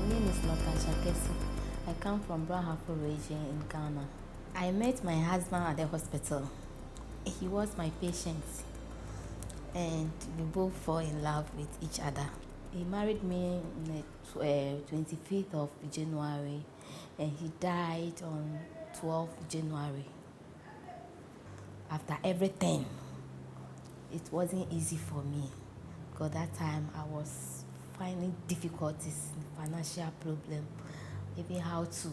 name is Natasha Kesi. I come from Brahafo region in Ghana. I met my husband at the hospital. He was my patient and we both fall in love with each other. He married me on the 25th of January and he died on 12th January. After everything, it wasn't easy for me because that time I was finding difficulties, financial problem, even how to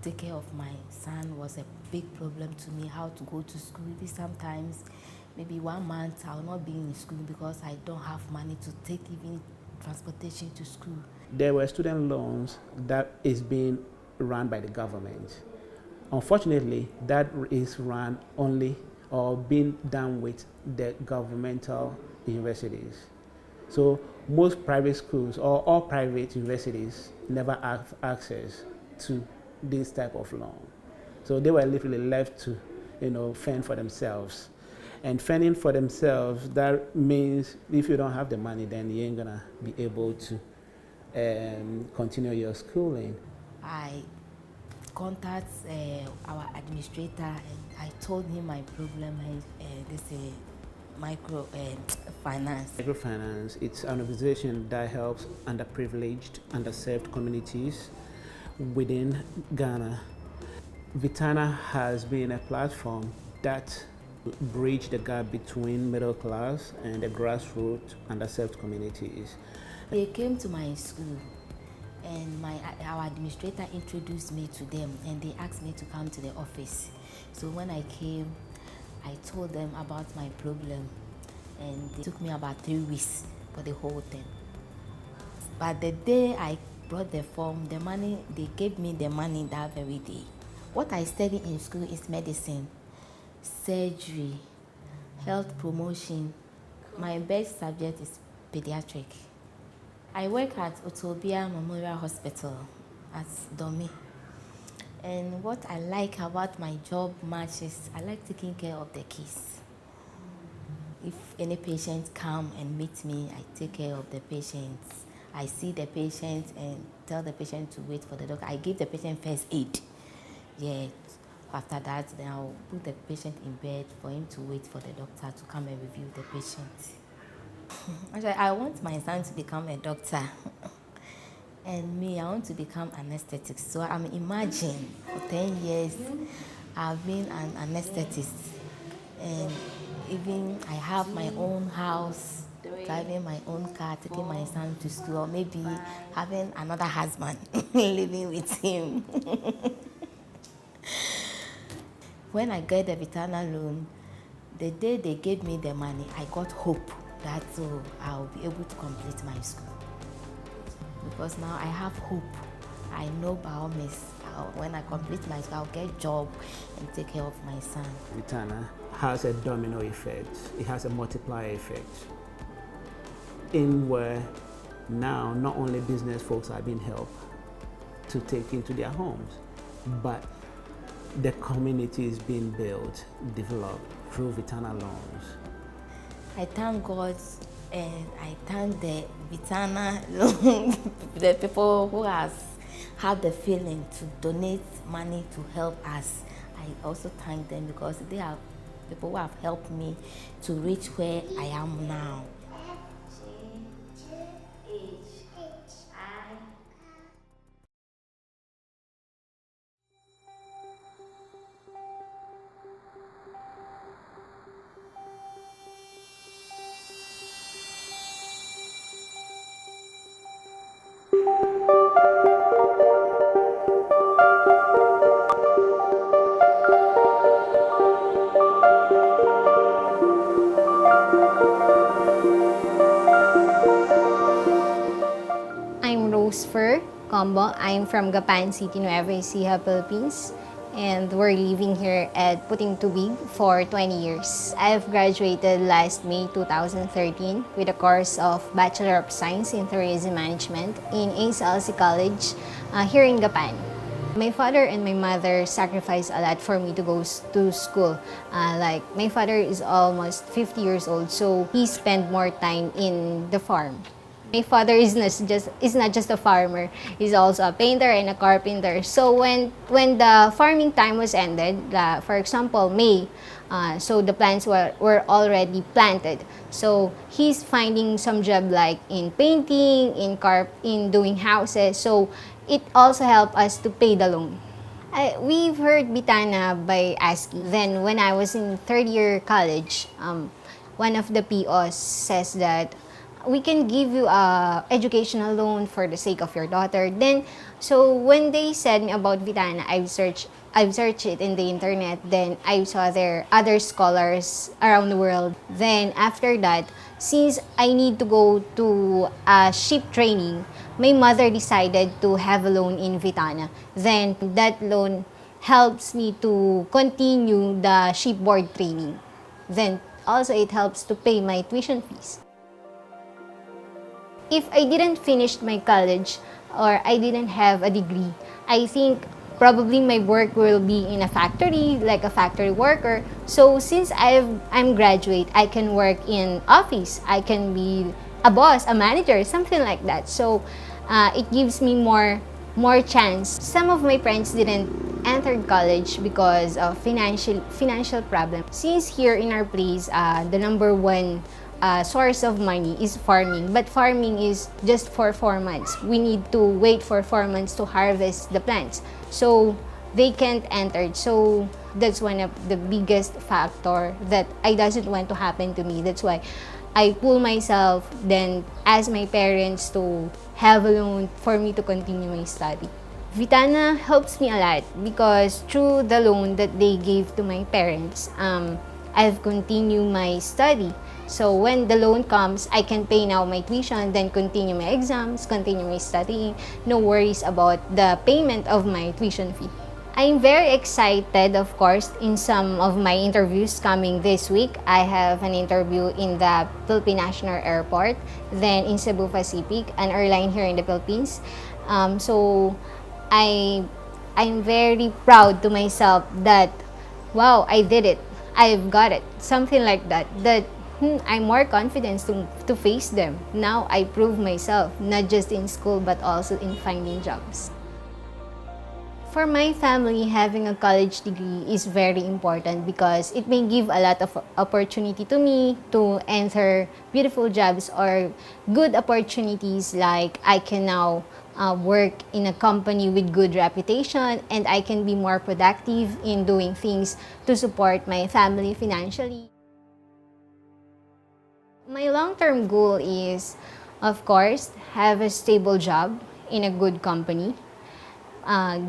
take care of my son was a big problem to me, how to go to school. Even sometimes, maybe 1 month I will not be in school because I don't have money to take even transportation to school. There were student loans that is being run by the government. Unfortunately, that is run only or being done with the governmental universities. So most private schools or all private universities never have access to this type of loan. So they were literally left to, fend for themselves. And fending for themselves, that means if you don't have the money, then you ain't gonna be able to continue your schooling. I contact our administrator and I told him my problem. Microfinance. Microfinance, it's an organization that helps underprivileged, underserved communities within Ghana. Vittana has been a platform that bridge the gap between middle class and the grassroots underserved communities. They came to my school and our administrator introduced me to them and they asked me to come to the office. So when I came, I told them about my problem and it took me about 3 weeks for the whole thing. But the day I brought the form, the money, they gave me the money that very day. What I study in school is medicine, surgery, health promotion. My best subject is pediatric. I work at Otobia Memorial Hospital at Domi. And what I like about my job much is I like taking care of the kids. If any patient come and meet me, I take care of the patients. I see the patient and tell the patient to wait for the doctor. I give the patient first aid. Yeah. After that, then I'll put the patient in bed for him to wait for the doctor to come and review the patient. Actually, I want my son to become a doctor. And me, I want to become anesthetist. So I'm imagining for 10 years, I've been an anesthetist. And even I have my own house, driving my own car, taking my son to school, or maybe having another husband living with him. When I get the Vittana loan, the day they gave me the money, I got hope that I'll be able to complete my school. Because now I have hope. I know by all means, when I complete my school, I'll get a job and take care of my son. Vittana has a domino effect. It has a multiplier effect. In where now not only business folks are being helped to take into their homes, but the community is being built, developed through Vittana loans. I thank God and I thank the Vittana, the people who have the feeling to donate money to help us. I also thank them because they are people who have helped me to reach where I am now. I'm from Gapan City, Nueva Ecija, Philippines, and we're living here at Puting Tubig for 20 years. I've graduated last May 2013 with a course of Bachelor of Science in Tourism Management in ASLC College here in Gapan. My father and my mother sacrificed a lot for me to go to school. My father is almost 50 years old, so he spent more time in the farm. My father is not just a farmer. He's also a painter and a carpenter. So when the farming time was ended, for example May, so the plants were already planted. So he's finding some job like in painting, in doing houses. So it also helped us to pay the loan. We've heard Vittana by ASCII. Then when I was in third year college, one of the POs says that we can give you a educational loan for the sake of your daughter. Then, so when they said me about Vittana, I've searched it in the internet. Then I saw there other scholars around the world. Then after that, since I need to go to a ship training, my mother decided to have a loan in Vittana. Then that loan helps me to continue the shipboard training. Then also it helps to pay my tuition fees. If I didn't finish my college or I didn't have a degree, I think probably my work will be in a factory, like a factory worker. So since I'm graduate, I can work in office. I can be a boss, a manager, something like that. So it gives me more chance. Some of my friends didn't enter college because of financial problem. Since here in our place, the number one source of money is farming, but farming is just for 4 months. We need to wait for 4 months to harvest the plants, so they can't enter. So that's one of the biggest factor that I doesn't want to happen to me. That's why I pull myself, then ask my parents to have a loan for me to continue my study. Vittana helps me a lot because through the loan that they gave to my parents, I've continued my study. So when the loan comes, I can pay now my tuition, then continue my exams, continue my studying. No worries about the payment of my tuition fee. I'm very excited, of course, in some of my interviews coming this week. I have an interview in the Philippine National Airport, then in Cebu Pacific, an airline here in the Philippines. So I'm very proud to myself that, wow, I did it. I've got it. Something like that. I'm more confident to face them. Now I prove myself, not just in school, but also in finding jobs. For my family, having a college degree is very important because it may give a lot of opportunity to me to enter beautiful jobs or good opportunities, like I can now work in a company with good reputation, and I can be more productive in doing things to support my family financially. My long-term goal is, of course, have a stable job in a good company,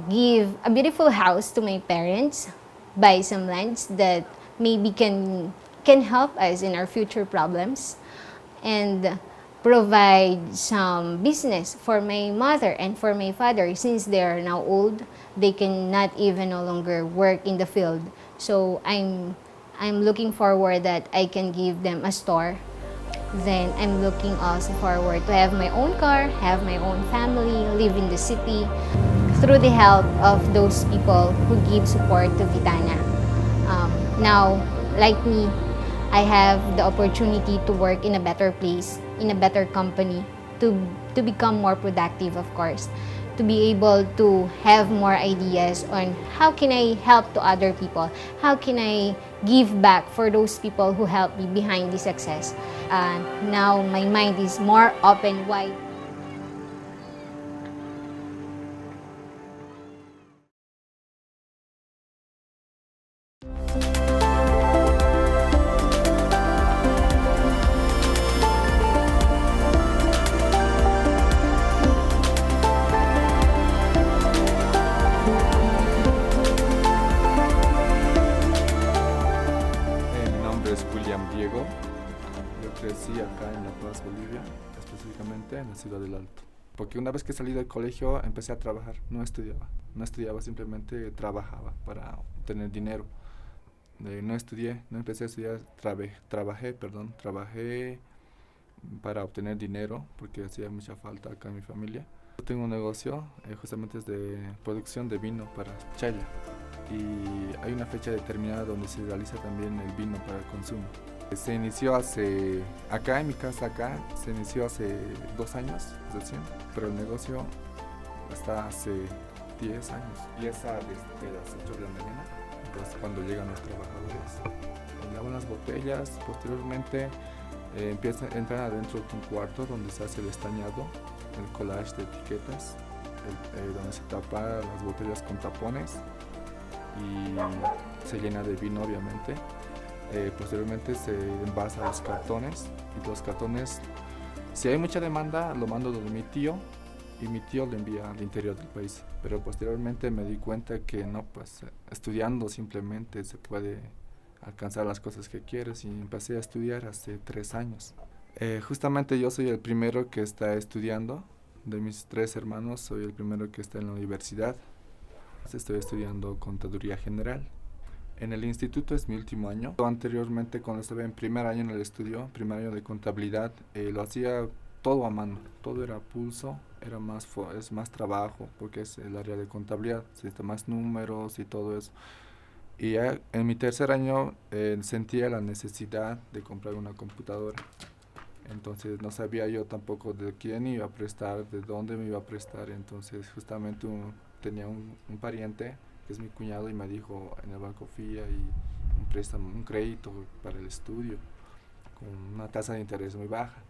give a beautiful house to my parents, buy some lands that maybe can help us in our future problems, and provide some business for my mother and for my father. Since they are now old, they cannot even no longer work in the field. So I'm looking forward that I can give them a store. Then I'm looking also forward to have my own car, have my own family, live in the city, through the help of those people who give support to Vittana. Now, like me, I have the opportunity to work in a better place, in a better company, to become more productive, of course, to be able to have more ideas on how can I help to other people, how can I give back for those people who helped me behind the success. Now my mind is more open, wide. Yo crecí acá en La Paz, Bolivia, específicamente en la ciudad del Alto. Porque una vez que salí del colegio empecé a trabajar, no estudiaba, simplemente trabajaba para obtener dinero. No estudié, no empecé a estudiar, trabajé para obtener dinero porque hacía mucha falta acá en mi familia. Yo tengo un negocio, justamente es de producción de vino para chela, y hay una fecha determinada donde se realiza también el vino para el consumo. Se inició acá en mi casa, se inició hace 2 años recién, pero el negocio está hace 10 años. Y esa desde las 8 de la mañana, pues cuando llegan los trabajadores, lavan las botellas, posteriormente entran adentro de un cuarto donde se hace el estañado, el collage de etiquetas, donde se tapa las botellas con tapones y se llena de vino obviamente. Posteriormente se envasa los cartones y los cartones, si hay mucha demanda, lo mando donde mi tío y mi tío lo envía al interior del país. Pero posteriormente me di cuenta que no, pues estudiando simplemente se puede alcanzar las cosas que quieres y empecé a estudiar hace 3 años. Justamente yo soy el primero que está estudiando, de mis 3 hermanos soy el primero que está en la universidad. Estoy estudiando contaduría general. En el instituto es mi último año. Anteriormente, cuando estaba en primer año en el estudio, primer año de contabilidad, lo hacía todo a mano, todo era a pulso, es más trabajo porque es el área de contabilidad, se necesitan más números y todo eso. Y ya en mi tercer año sentía la necesidad de comprar una computadora. Entonces no sabía yo tampoco de quién iba a prestar, de dónde me iba a prestar. Entonces justamente tenía un pariente que es mi cuñado y me dijo en el banco FIA y un préstamo, un crédito para el estudio con una tasa de interés muy baja.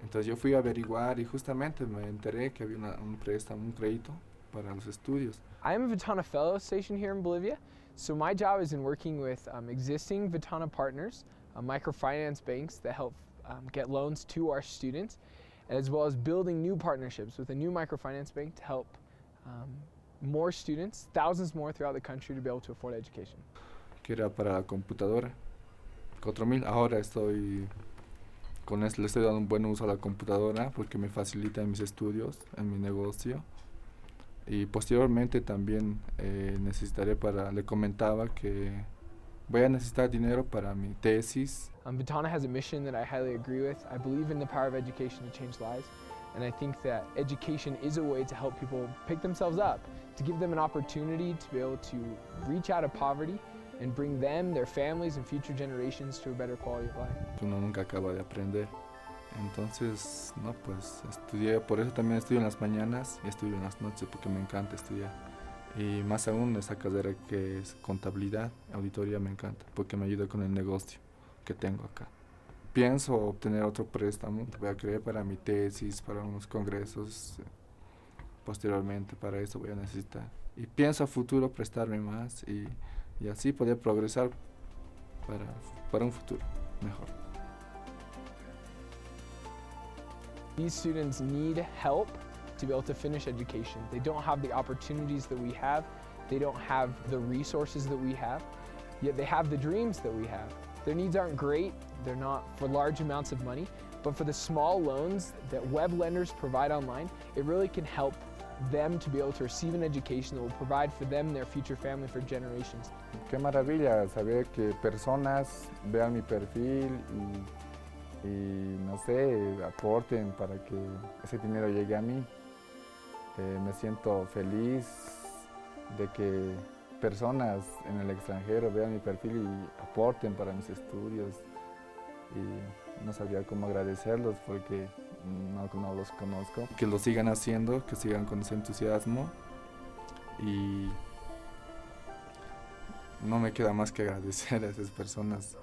Entonces yo fui a averiguar y justamente me enteré que había un préstamo, un crédito para los estudios. I am a Vittana Fellow stationed here in Bolivia, so my job is in working with existing Vittana partners, microfinance banks that help get loans to our students, as well as building new partnerships with a new microfinance bank to help more students, thousands more throughout the country, to be able to afford education. Que era para la computadora, 4,000. Ahora le estoy dando un buen uso a la computadora porque me facilita en mis estudios, en mi negocio. Y posteriormente también le comentaba que voy a necesitar dinero para mi tesis. Vittana has a mission that I highly agree with. I believe in the power of education to change lives, and I think that education is a way to help people pick themselves up, to give them an opportunity to be able to reach out of poverty and bring them, their families, and future generations to a better quality of life. Uno nunca acaba de aprender. Entonces, no, pues estudié, por eso también estudio en las mañanas y estudio en las noches porque me encanta estudiar. Y más aún esa carrera que es contabilidad, auditoría me encanta porque me ayuda con el negocio que tengo acá. Pienso obtener otro préstamo, voy a creer para mi tesis, para unos congresos, posteriormente para eso voy a necesitar. Y pienso a futuro prestarme más y así poder progresar para un futuro mejor. These students need help to be able to finish education. They don't have the opportunities that we have. They don't have the resources that we have, yet they have the dreams that we have. Their needs aren't great. They're not for large amounts of money, but for the small loans that web lenders provide online, it really can help them to be able to receive an education that will provide for them and their future family for generations. Qué maravilla saber que personas vean mi perfil y no sé, aporten para que ese dinero llegue a mí. Me siento feliz de que personas en el extranjero vean mi perfil y aporten para mis estudios. Y no sabía cómo agradecerlos porque no los conozco. Que lo sigan haciendo, que sigan con ese entusiasmo y no me queda más que agradecer a esas personas.